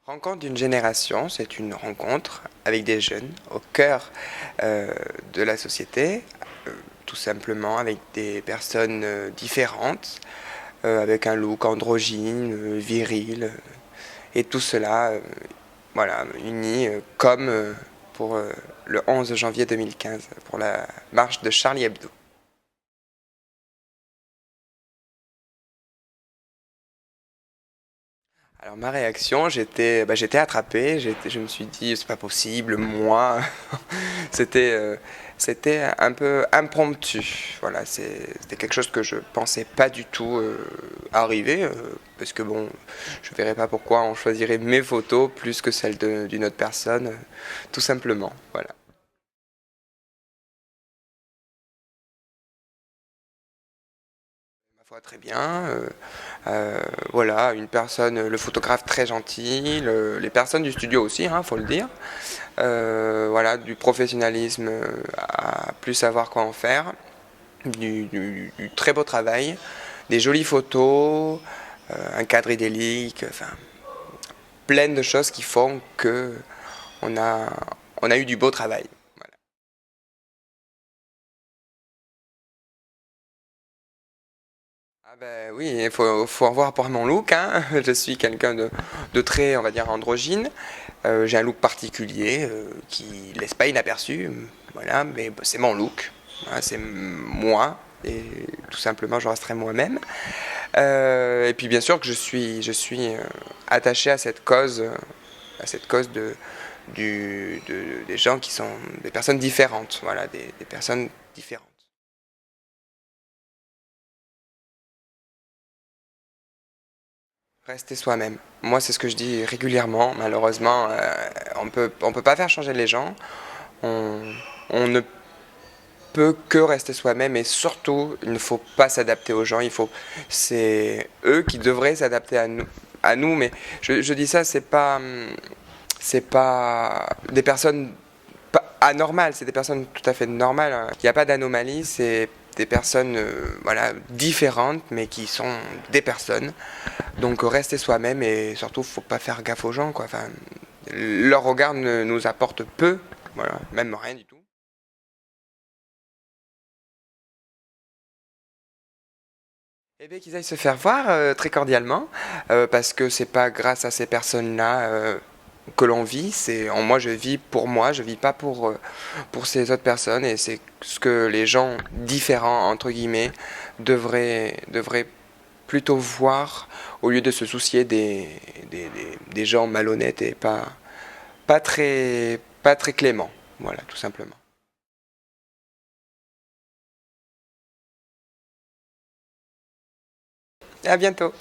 Rencontre d'une génération, c'est une rencontre avec des jeunes au cœur de la société, tout simplement avec des personnes différentes, avec un look androgyne, viril, et tout cela voilà, uni comme pour le 11 janvier 2015, pour la marche de Charlie Hebdo. Alors ma réaction, j'étais attrapé, je me suis dit c'est pas possible, moi, c'était c'était un peu impromptu, voilà, c'était quelque chose que je pensais pas du tout arriver, parce que bon, je verrais pas pourquoi on choisirait mes photos plus que celles d'une autre personne, tout simplement, voilà. Ma foi, très bien. Voilà, une personne, le photographe très gentil, les personnes du studio aussi, hein, faut le dire. Voilà, du professionnalisme à plus savoir quoi en faire, du très beau travail, des jolies photos, un cadre idyllique, enfin, plein de choses qui font que on a, on a eu du beau travail. Voilà. Ah ben oui, faut en voir pour mon look, hein. Je suis quelqu'un de très, on va dire, androgyne. J'ai un look particulier qui laisse pas inaperçu, voilà, mais c'est mon look, hein, c'est moi, et tout simplement je resterai moi-même. Et puis bien sûr que je suis attaché à cette cause des gens qui sont des personnes différentes, voilà, des personnes différentes. Rester soi-même. Moi, c'est ce que je dis régulièrement. Malheureusement, on peut pas faire changer les gens. On, on ne peut que rester soi-même et surtout, il ne faut pas s'adapter aux gens. C'est eux qui devraient s'adapter à nous. Mais je dis ça, c'est pas des personnes anormales, c'est des personnes tout à fait normales, hein. Il n'y a pas d'anomalie, c'est des personnes voilà, différentes, mais qui sont des personnes. Donc rester soi-même et surtout, faut pas faire gaffe aux gens, quoi. Enfin, leur regard nous apporte peu, voilà, même rien du tout. Eh bien, qu'ils aillent se faire voir très cordialement, parce que c'est pas grâce à ces personnes-là que l'on vit. Moi, je vis pour moi, je vis pas pour ces autres personnes, et c'est ce que les gens différents entre guillemets devraient plutôt voir au lieu de se soucier des gens malhonnêtes et pas très cléments. Voilà, tout simplement. À bientôt.